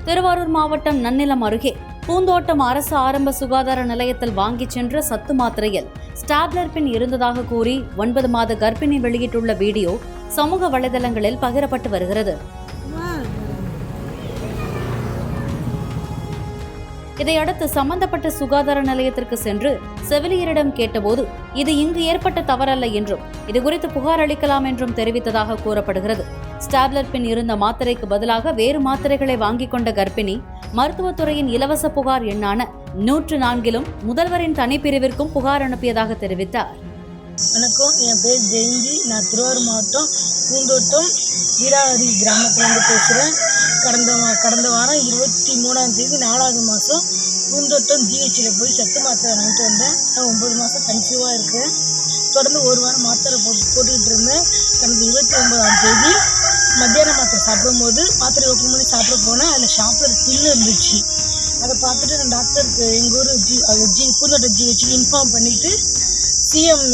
திருவாரூர் மாவட்டம் நன்னிலம் அருகே பூந்தோட்டம் அரசு ஆரம்ப சுகாதார நிலையத்தில் வாங்கிச் சென்ற சத்து மாத்திரையில் ஸ்டாப்லர் பின் இருந்ததாக கூறி 9 மாத கர்ப்பிணி வெளியிட்டுள்ள வீடியோ சமூக வலைதளங்களில் பகிரப்பட்டு வருகிறது. இதையடுத்து சம்பந்தப்பட்ட சுகாதார நிலையத்திற்கு சென்று செவிலியரிடம் கேட்டபோது இது இங்கு ஏற்பட்ட தவறல்ல என்றும் இதுகுறித்து புகார் அளிக்கலாம் என்றும் தெரிவித்ததாக கூறப்படுகிறது. ஸ்டாப்லர் பின் இருந்த மாத்திரைக்கு பதிலாக வேறு மாத்திரைகளை வாங்கிக் கொண்ட கர்ப்பிணி மருத்துவத்துறையின் இலவச புகார் எண்ணான 104 முதல்வரின் தனிப்பிரிவிற்கும் புகார் அனுப்பியதாக தெரிவித்தார். வணக்கம், என் பேர் ஜெயந்தி. நான் திருவாரூர் மாவட்டம் பூந்தோட்டம் வீராவரி கிராமத்திலிருந்து பேசுகிறேன். கடந்த வாரம் 23ஆம் தேதி 4வது மாதம் பூந்தோட்டம் ஜிஹெச்சில் போய் சத்து மாத்திரை வாங்கிட்டு வந்தேன். நான் 9 மாதம் கன்சீவாக இருக்கேன். தொடர்ந்து ஒரு வாரம் மாத்திரை போட்டுக்கிட்டு இருந்தேன். கடந்த 29ஆம் தேதி மத்தியான மாத்திரை சாப்பிடும்போது மாத்திரை ஓப்பன் பண்ணி சாப்பிட போனேன். அதில் ஷாப்பில் பில்லு இருந்துச்சு. அதை பார்த்துட்டு நான் டாக்டருக்கு எங்கள் ஊர் பூந்தோட்டம் ஜிஹெச்சுக்கு இன்ஃபார்ம் பண்ணிவிட்டு சிஎம்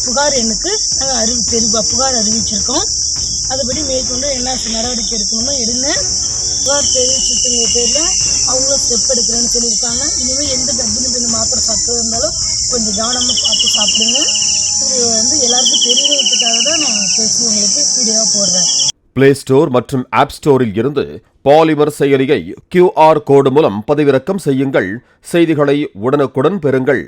புகார் எண்ணுக்கு நாங்கள் புகார் அறிவிச்சிருக்கோம். அதுபடி மேற்கொண்டு என்ன நடவடிக்கை எடுக்கணுமோ எடுங்க. புகார் தெரிவிச்சுட்டுங்க பேரில் அவங்களும் ஸ்டெப் எடுக்கிறேன்னு சொல்லியிருக்காங்க. இனிமேல் எந்த கர்ப்பிணி பெண் மாத்திரை சாப்பிட்டு இருந்தாலும் கொஞ்சம் கவனமாக பார்த்து சாப்பிடுங்க. இது எல்லாருக்கும் தெரியறதுக்காக தான் நான் பேசி உங்களுக்கு வீடியோவாக போடுறேன். பிளே ஸ்டோர் மற்றும் ஆப் ஸ்டோரில் இருந்து பாலிமர் செயலியை QR கோடு மூலம் பதிவிறக்கம் செய்யுங்கள். செய்திகளை உடனுக்குடன் பெறுங்கள்.